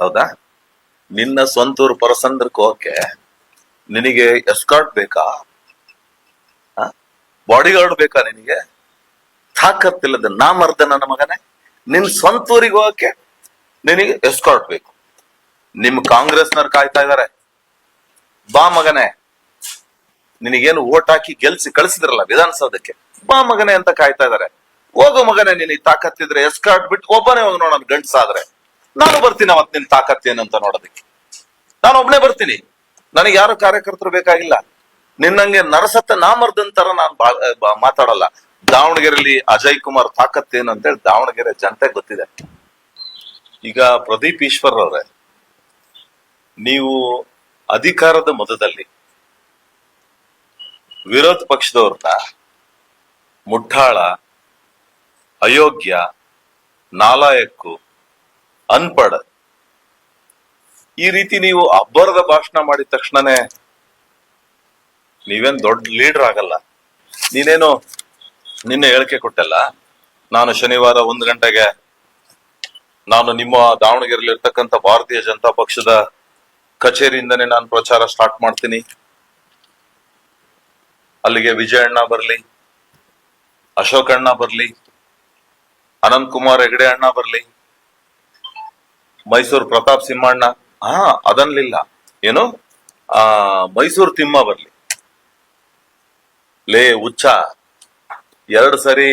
ಹೌದಾ? ನಿನ್ನ ಸ್ವಂತೂರು ಪರಸಂದ್ರಕ್ಕೆ ಹೋಗಕ್ಕೆ ನಿನಗೆ ಎಸ್ಕಾರ್ಟ್ ಬೇಕಾ? ಬಾಡಿಗಾರ್ಡ್ ಬೇಕಾ ನಿನಗೆ? ತಾಕತ್ತಿಲ್ಲದ ನಾಮರ್ದ ನನ್ನ ಮಗನೇ, ನಿನ್ ಸ್ವಂತೂರಿಗೆ ಹೋಗಕ್ಕೆ ನಿನಗೆ ಎಸ್ಕಾರ್ಟ್ ಬೇಕು. ನಿಮ್ ಕಾಂಗ್ರೆಸ್ನವ್ರು ಕಾಯ್ತಾ ಇದಾರೆ, ಬಾ ಮಗನೇ, ನಿನಗೇನು ಓಟ್ ಹಾಕಿ ಗೆಲ್ಸಿ ಕಳಿಸಿದ್ರಲ್ಲ ವಿಧಾನಸೌಧಕ್ಕೆ, ಬಾ ಮಗನೇ ಅಂತ ಕಾಯ್ತಾ ಇದಾರೆ. ಹೋಗು ಮಗನೇ, ನಿನಗೆ ತಾಕತ್ತಿದ್ರೆ ಎಸ್ಕಾರ್ಟ್ ಬಿಟ್ಟು ಒಬ್ಬನೇ ಹೋಗಿ ನೋಡೋಣ. ಗಂಡ್ಸಾದ್ರೆ ನಾನು ಬರ್ತೀನಿ ಅವತ್ ನಿನ್ ತಾಕತ್ತೇನಂತ ನೋಡೋದಕ್ಕೆ. ನಾನು ಒಬ್ನೇ ಬರ್ತೀನಿ, ನನಗೆ ಯಾರು ಕಾರ್ಯಕರ್ತರು ಬೇಕಾಗಿಲ್ಲ. ನಿನ್ನಂಗೆ ನರಸತ್ತ ನಾಮರ್ದನ್ ತರ ನಾನು ಮಾತಾಡಲ್ಲ. ದಾವಣಗೆರೆಯಲ್ಲಿ ಅಜಯ್ ಕುಮಾರ್ ತಾಕತ್ತೇನು ಅಂತೇಳಿ ದಾವಣಗೆರೆ ಜನತೆಗೆ ಗೊತ್ತಿದೆ. ಈಗ ಪ್ರದೀಪ್ ಈಶ್ವರ್ ಅವರೇ, ನೀವು ಅಧಿಕಾರದ ಮದದಲ್ಲಿ ವಿರೋಧ ಪಕ್ಷದವ್ರನ್ನ ಮುಠಾಳ, ಅಯೋಗ್ಯ, ನಾಲಾಯಕ್ಕು, ಅನ್ಪಡ್ ಈ ರೀತಿ ನೀವು ಅಬ್ಬರದ ಭಾಷಣ ಮಾಡಿದ ತಕ್ಷಣನೇ ನೀವೇನ್ ದೊಡ್ಡ ಲೀಡರ್ ಆಗಲ್ಲ. ನೀನೇನು ನಿನ್ನೆ ಹೇಳಿಕೆ ಕೊಟ್ಟಲ್ಲ, ನಾನು ಶನಿವಾರ 1 ಗಂಟೆಗೆ ನಾನು ನಿಮ್ಮ ದಾವಣಗೆರೆಯಲ್ಲಿ ಇರ್ತಕ್ಕಂಥ ಭಾರತೀಯ ಜನತಾ ಪಕ್ಷದ ಕಚೇರಿಯಿಂದನೇ ನಾನು ಪ್ರಚಾರ ಸ್ಟಾರ್ಟ್ ಮಾಡ್ತೀನಿ. ಅಲ್ಲಿಗೆ ವಿಜಯಣ್ಣ ಬರ್ಲಿ, ಅಶೋಕ್ ಅಣ್ಣ ಬರ್ಲಿ, ಅನಂತ್ ಕುಮಾರ್ ಹೆಗಡೆ ಅಣ್ಣ ಬರ್ಲಿ, ಮೈಸೂರು ಪ್ರತಾಪ್ ಸಿಂಹಣ್ಣ, ಅದನ್ಲಿಲ್ಲ, ಏನು ಮೈಸೂರು ತಿಮ್ಮ ಬರ್ಲಿ. ಲೇ ಹುಚ್ಚ, 2 ಸರಿ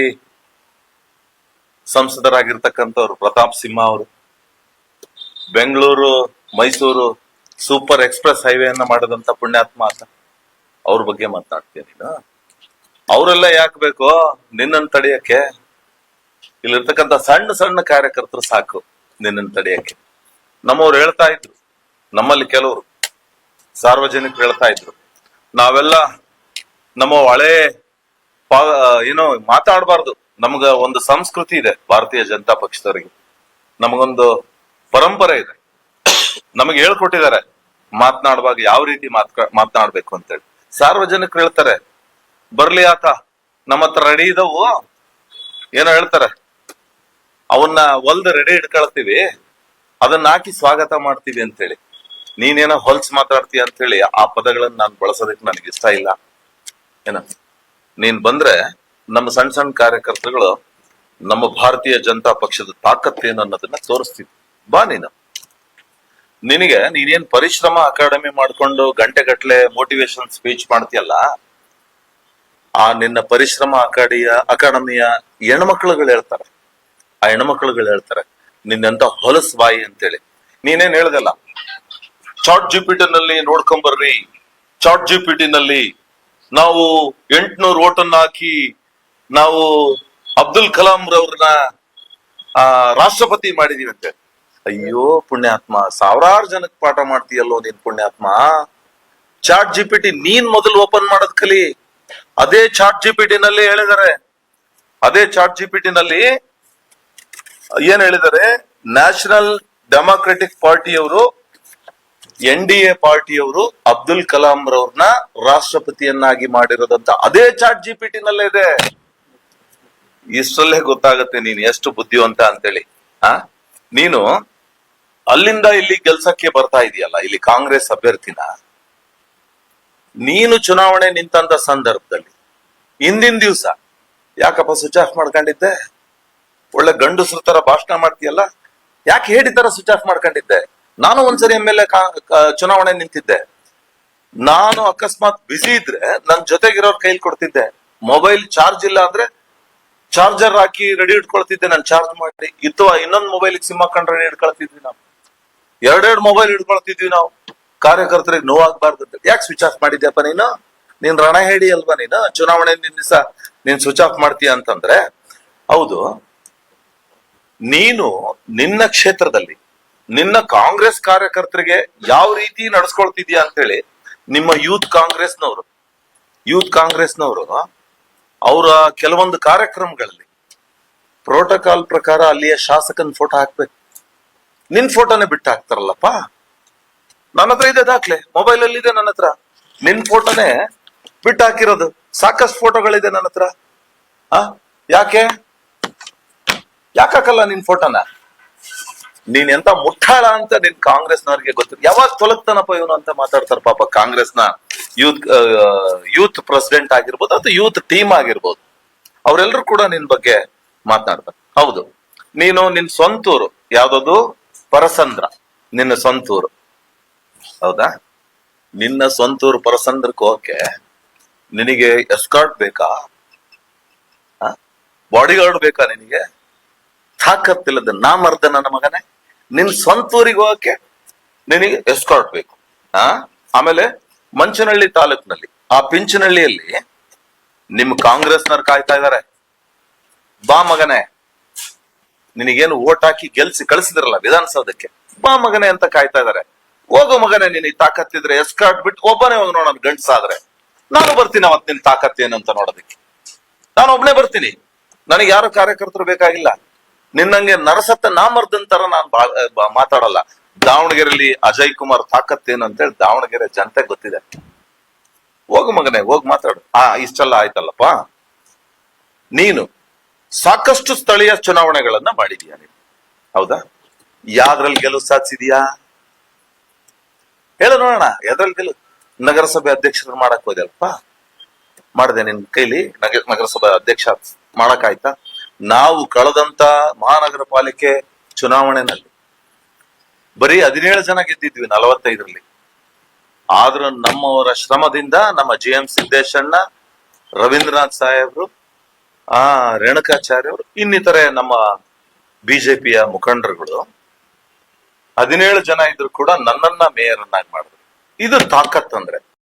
ಸಂಸದರಾಗಿರ್ತಕ್ಕಂಥವ್ರು ಪ್ರತಾಪ್ ಸಿಂಹ ಅವರು, ಬೆಂಗಳೂರು ಮೈಸೂರು ಸೂಪರ್ ಎಕ್ಸ್ಪ್ರೆಸ್ ಹೈವೇಯನ್ನ ಮಾಡಿದಂತ ಪುಣ್ಯಾತ್ಮ ಅಂತ ಅವ್ರ ಬಗ್ಗೆ ಮಾತನಾಡ್ತೀಯ ನೀನು? ಅವರೆಲ್ಲ ಯಾಕೆ ಬೇಕು ನಿನ್ನನ್ನು ತಡೆಯಕ್ಕೆ? ಇಲ್ಲಿರ್ತಕ್ಕಂಥ ಸಣ್ಣ ಸಣ್ಣ ಕಾರ್ಯಕರ್ತರು ಸಾಕು ನಿನ್ನನ್ನು ತಡೆಯಕ್ಕೆ. ನಮ್ಮವ್ರು ಹೇಳ್ತಾ ಇದ್ರು, ನಮ್ಮಲ್ಲಿ ಕೆಲವರು ಸಾರ್ವಜನಿಕರು ಹೇಳ್ತಾ ಇದ್ರು, ನಾವೆಲ್ಲ ನಮ್ಮ ಹಳೆ ಏನೋ ಮಾತಾಡಬಾರ್ದು, ನಮ್ಗ ಒಂದು ಸಂಸ್ಕೃತಿ ಇದೆ ಭಾರತೀಯ ಜನತಾ ಪಕ್ಷದವರಿಗೆ, ನಮಗೊಂದು ಪರಂಪರೆ ಇದೆ, ನಮಗೆ ಹೇಳ್ಕೊಟ್ಟಿದ್ದಾರೆ ಮಾತನಾಡುವಾಗ ಯಾವ ರೀತಿ ಮಾತನಾಡ್ಬೇಕು ಅಂತೇಳಿ. ಸಾರ್ವಜನಿಕರು ಹೇಳ್ತಾರೆ, ಬರ್ಲಿ ಆತ, ನಮ್ಮ ಹತ್ರ ರೆಡಿ ಇದಾವು, ಏನೋ ಹೇಳ್ತಾರೆ, ಅವನ್ನ ಹೊಲ್ದ ರೆಡಿ ಇಟ್ಕೊಳ್ತೀವಿ, ಅದನ್ನ ಹಾಕಿ ಸ್ವಾಗತ ಮಾಡ್ತೀವಿ ಅಂತೇಳಿ. ನೀನೇನೋ ಹೊಲ್ಸ್ ಮಾತಾಡ್ತೀಯ ಅಂತ ಹೇಳಿ ಆ ಪದಗಳನ್ನ ನಾನು ಬಳಸೋದಕ್ಕೆ ನನಗೆ ಇಷ್ಟ ಇಲ್ಲ. ಏನ ನೀನ್ ಬಂದ್ರೆ ನಮ್ಮ ಸಣ್ಣ ಸಣ್ಣ ಕಾರ್ಯಕರ್ತರುಗಳು ನಮ್ಮ ಭಾರತೀಯ ಜನತಾ ಪಕ್ಷದ ತಾಕತ್ತೇನು ಅನ್ನೋದನ್ನ ತೋರಿಸ್ತೀವಿ. ಬಾ ನೀನು. ನೀನೇನ್ ಪರಿಶ್ರಮ ಅಕಾಡೆಮಿ ಮಾಡ್ಕೊಂಡು ಗಂಟೆಗಟ್ಲೆ ಮೋಟಿವೇಶನ್ ಸ್ಪೀಚ್ ಮಾಡ್ತೀಯಲ್ಲ, ಆ ನಿನ್ನ ಪರಿಶ್ರಮ ಅಕಾಡೆಮಿಯ ಹೆಣ್ಮಕ್ಳುಗಳು ಹೇಳ್ತಾರೆ, ಆ ಹೆಣ್ಮಕ್ಳುಗಳು ಹೇಳ್ತಾರೆ ನಿನ್ನಂತ ಹೊಲಸ್ ಬಾಯಿ ಅಂತೇಳಿ. ನೀನೇನ್ ಹೇಳ್ದಲ್ಲ, ಚಾಟ್ ಜಿಪಿಟಿ ನಲ್ಲಿ ನೋಡ್ಕೊಂಬರ್ರಿ, ಚಾಟ್ ಜಿಪಿಟಿ ನಲ್ಲಿ ನಾವು 800 ಓಟನ್ನ ಹಾಕಿ ನಾವು ಅಬ್ದುಲ್ ಕಲಾಂ ರವ್ರನ್ನ ರಾಷ್ಟ್ರಪತಿ ಮಾಡಿದೀವಿ ಅಂತ. ಅಯ್ಯೋ ಪುಣ್ಯಾತ್ಮ, 1000 ಜನಕ್ಕೆ ಪಾಠ ಮಾಡ್ತೀಯಲ್ಲೋ ನೀನ್ ಪುಣ್ಯಾತ್ಮ. ಚಾಟ್ ಜಿಪಿಟಿ ನೀನ್ ಮೊದಲು ಓಪನ್ ಮಾಡೋದ್ ಕಲಿ. ಅದೇ ಚಾಟ್ ಜಿಪಿಟಿ ನಲ್ಲಿ ಹೇಳಿದ್ದಾರೆ, ಅದೇ ಚಾಟ್ ಜಿಪಿಟಿ ನಲ್ಲಿ ಏನ್ ಹೇಳಿದ್ದಾರೆ, ನ್ಯಾಷನಲ್ ಡೆಮಾಕ್ರೆಟಿಕ್ ಪಾರ್ಟಿಯವರು, NDA ಪಾರ್ಟಿಯವರು ಅಬ್ದುಲ್ ಕಲಾಂ ರವ್ರನ್ನ ರಾಷ್ಟ್ರಪತಿಯನ್ನಾಗಿ ಮಾಡಿರೋದಂತ ಅದೇ ಚಾಟ್ ಜಿಪಿಟಿ ನಲ್ಲೇ ಇದೆ. ಇಷ್ಟರಲ್ಲೇ ಗೊತ್ತಾಗತ್ತೆ ನೀನು ಎಷ್ಟು ಬುದ್ಧಿವಂತ ಅಂತೇಳಿ. ನೀನು ಅಲ್ಲಿಂದ ಇಲ್ಲಿ ಕೆಲ್ಸಕ್ಕೆ ಬರ್ತಾ ಇದೆಯಲ್ಲ, ಇಲ್ಲಿ ಕಾಂಗ್ರೆಸ್ ಅಭ್ಯರ್ಥಿನ, ನೀನು ಚುನಾವಣೆ ನಿಂತಂತ ಸಂದರ್ಭದಲ್ಲಿ ಹಿಂದಿನ ದಿವ್ಸ ಯಾಕಪ್ಪ ಸ್ವಿಚ್ ಆಫ್ ಮಾಡ್ಕೊಂಡಿದ್ದೆ? ಒಳ್ಳೆ ಗಂಡಸ್ರ ತರ ಭಾಷಣ ಮಾಡ್ತೀಯಲ್ಲ, ಯಾಕೆ ಹೇಳಿ ತರ ಸ್ವಿಚ್ ಆಫ್ ಮಾಡ್ಕೊಂಡಿದ್ದೆ? ನಾನು ಒಂದ್ಸರಿ MLA ಚುನಾವಣೆ ನಿಂತಿದ್ದೆ. ನಾನು ಅಕಸ್ಮಾತ್ ಬಿಸಿ ಇದ್ರೆ ನನ್ ಜೊತೆಗಿರೋರ್ ಕೈಲಿ ಕೊಡ್ತಿದ್ದೆ. ಮೊಬೈಲ್ ಚಾರ್ಜ್ ಇಲ್ಲ ಅಂದ್ರೆ ಚಾರ್ಜರ್ ಹಾಕಿ ರೆಡಿ ಇಟ್ಕೊಳ್ತಿದ್ದೆ, ನಾನು ಚಾರ್ಜ್ ಮಾಡಿ. ಇನ್ನೊಂದು ಮೊಬೈಲ್ ಸಿಮ್ ಹಾಕೊಂಡ್ ರೆಡಿ ಇಟ್ಕೊಳ್ತಿದ್ವಿ ನಾವು. 2 ಮೊಬೈಲ್ ಇಟ್ಕೊಳ್ತಿದ್ವಿ ನಾವು, ಕಾರ್ಯಕರ್ತರಿಗೆ ನೋವಾಗಬಾರ್ದು ಅಂತ. ಯಾಕೆ ಸ್ವಿಚ್ ಆಫ್ ಮಾಡಿದ್ಯಪ್ಪ ನೀನು? ನೀನ್ ರಣ ಹೇಳಿ ಅಲ್ವಾ ನೀನು? ಚುನಾವಣೆ ದಿವಸ ನೀನ್ ಸ್ವಿಚ್ ಆಫ್ ಮಾಡ್ತೀಯ ಅಂತಂದ್ರೆ ಹೌದು. ನೀನು ನಿನ್ನ ಕ್ಷೇತ್ರದಲ್ಲಿ ನಿನ್ನ ಕಾಂಗ್ರೆಸ್ ಕಾರ್ಯಕರ್ತರಿಗೆ ಯಾವ ರೀತಿ ನಡ್ಸ್ಕೊಳ್ತಿದ್ಯಾ ಅಂತ ಹೇಳಿ ನಿಮ್ಮ ಯೂತ್ ಕಾಂಗ್ರೆಸ್ನವರು ಅವರ ಕೆಲವೊಂದು ಕಾರ್ಯಕ್ರಮಗಳಲ್ಲಿ ಪ್ರೋಟೋಕಾಲ್ ಪ್ರಕಾರ ಅಲ್ಲಿಯ ಶಾಸಕನ ಫೋಟೋ ಹಾಕ್ಬೇಕು. ನಿನ್ ಫೋಟೋನೇ ಬಿಟ್ಟು ಹಾಕ್ತಾರಲ್ಲಪ್ಪ. ನನ್ನ ಹತ್ರ ಇದೆ ದಾಖಲೆ, ಮೊಬೈಲ್ ಅಲ್ಲಿ ಇದೆ ನನ್ನ ಹತ್ರ. ನಿನ್ ಫೋಟೋನೇ ಬಿಟ್ಟು ಹಾಕಿರೋದು ಸಾಕಷ್ಟು ಫೋಟೋಗಳಿದೆ ನನ್ನ ಹತ್ರ. ಯಾಕೆ ಹಾಕಲ್ಲ ನಿನ್ ಫೋಟೋನ? ನೀನ್ ಎಂತ ಮುಟ್ಟಾಳ ಅಂತ ನಿನ್ ಕಾಂಗ್ರೆಸ್ನವ್ರಿಗೆ ಗೊತ್ತಿಲ್ಲ. ಯಾವಾಗ ತೊಲಗ್ತಾನಪ್ಪ ಇವನು ಅಂತ ಮಾತಾಡ್ತಾರ ಪಾಪ ಕಾಂಗ್ರೆಸ್ನ ಯೂತ್ ಪ್ರೆಸಿಡೆಂಟ್ ಆಗಿರ್ಬೋದು ಅಥವಾ ಯೂತ್ ಟೀಮ್ ಆಗಿರ್ಬೋದು, ಅವರೆಲ್ಲರೂ ಕೂಡ ನಿನ್ ಬಗ್ಗೆ ಮಾತನಾಡ್ತಾರೆ. ಹೌದು, ನೀನು ನಿನ್ ಸ್ವಂತೂರು ಯಾವ್ದದು ಪರಸಂದ್ರ, ನಿನ್ನ ಸ್ವಂತೂರು ಹೌದಾ? ನಿನ್ನ ಸ್ವಂತೂರು ಪರಸಂದ್ರಕ್ಕೆ ಹೋಗಕ್ಕೆ ನಿನಗೆ ಎಸ್ಕಾರ್ಟ್ ಬೇಕಾ? ಬಾಡಿ ಗಾರ್ಡ್ ಬೇಕಾ ನಿನಗೆ? ತಾಕತ್ತಿಲ್ಲದ ನಾಮರ್ದ ನನ್ನ ಮಗನೇ, ನಿನ್ ಸ್ವಂತೂರಿಗೆ ಹೋಗಕ್ಕೆ ನಿನಗೆ ಎಸ್ಕಾರ್ಟ್ ಬೇಕು. ಆಮೇಲೆ ಮಂಚನಹಳ್ಳಿ ತಾಲೂಕಿನಲ್ಲಿ ಆ ಪಿಂಚನಹಳ್ಳಿಯಲ್ಲಿ ನಿಮ್ ಕಾಂಗ್ರೆಸ್ನವ್ರು ಕಾಯ್ತಾ ಇದಾರೆ. ಬಾ ಮಗನೇ, ನಿನಗೇನು ಓಟ್ ಹಾಕಿ ಗೆಲ್ಸಿ ಕಳಿಸಿದ್ರಲ್ಲ ವಿಧಾನಸೌಧಕ್ಕೆ, ಬಾ ಮಗನೇ ಅಂತ ಕಾಯ್ತಾ ಇದಾರೆ. ಹೋಗು ಮಗನೇ, ನಿನಗೆ ತಾಕತ್ತಿದ್ರೆ ಎಸ್ಕಾರ್ಟ್ ಬಿಟ್ಟು ಒಬ್ಬನೇ ಹೋಗಿ ನೋಡೋಣ. ಗಂಡ್ಸಾದ್ರೆ ನಾನು ಬರ್ತೀನಿ ಅವತ್ ನಿನ್ ತಾಕತ್ತೇನಂತ ನೋಡೋದಕ್ಕೆ. ನಾನು ಒಬ್ನೇ ಬರ್ತೀನಿ, ನನಗೆ ಯಾರು ಕಾರ್ಯಕರ್ತರು ಬೇಕಾಗಿಲ್ಲ. ನಿನ್ನಂಗೆ ನರಸತ್ತ ನಾಮರ್ದಂತರ ನಾನು ಮಾತಾಡಲ್ಲ. ದಾವಣಗೆರೆಯಲ್ಲಿ ಅಜಯ್ ಕುಮಾರ್ ತಾಕತ್ತೇನು ಅಂತೇಳಿ ದಾವಣಗೆರೆ ಜನತೆ ಗೊತ್ತಿದೆ. ಹೋಗು ಮಗನೇ, ಹೋಗಿ ಮಾತಾಡು. ಇಷ್ಟೆಲ್ಲ ಆಯ್ತಲ್ಲಪ್ಪ. ನೀನು ಸಾಕಷ್ಟು ಸ್ಥಳೀಯ ಚುನಾವಣೆಗಳನ್ನ ಮಾಡಿದೀಯ ನೀನು, ಹೌದಾ? ಯಾವ್ದ್ರಲ್ಲಿ ಗೆಲುವು ಸಾಧಿಸಿದ್ಯಾ ಹೇಳು ನೋಡೋಣ. ಎದ್ರಲ್ಲಿ ಗೆಲುವು? ನಗರಸಭೆ ಅಧ್ಯಕ್ಷರು ಮಾಡಕ್ ಹೋದಲ್ಪ, ಮಾಡಿದೆ ನಿನ್ ಕೈಲಿ ನಗರಸಭೆ ಅಧ್ಯಕ್ಷ ಮಾಡಕ್ಕಾಯ್ತಾ? ನಾವು ಕಳೆದಂತ ಮಹಾನಗರ ಪಾಲಿಕೆ ಚುನಾವಣೆನಲ್ಲಿ ಬರೀ 17 ಜನ ಗೆದ್ದಿದ್ವಿ 45ರಲ್ಲಿ. ಆದ್ರೂ ನಮ್ಮವರ ಶ್ರಮದಿಂದ ನಮ್ಮ GM ಸಿದ್ದೇಶಣ್ಣ, ರವೀಂದ್ರನಾಥ್ ಸಾಹೇಬ್ರು, ರೇಣುಕಾಚಾರ್ಯ ಅವರು, ಇನ್ನಿತರೆ ನಮ್ಮ ಬಿಜೆಪಿಯ ಮುಖಂಡರುಗಳು 17 ಜನ ಇದ್ರು ಕೂಡ ನನ್ನನ್ನ ಮೇಯರ್ ಅನ್ನಾಗಿ ಮಾಡಿದ್ರು. ಇದು ತಾಕತ್ ಅಂದ್ರೆ.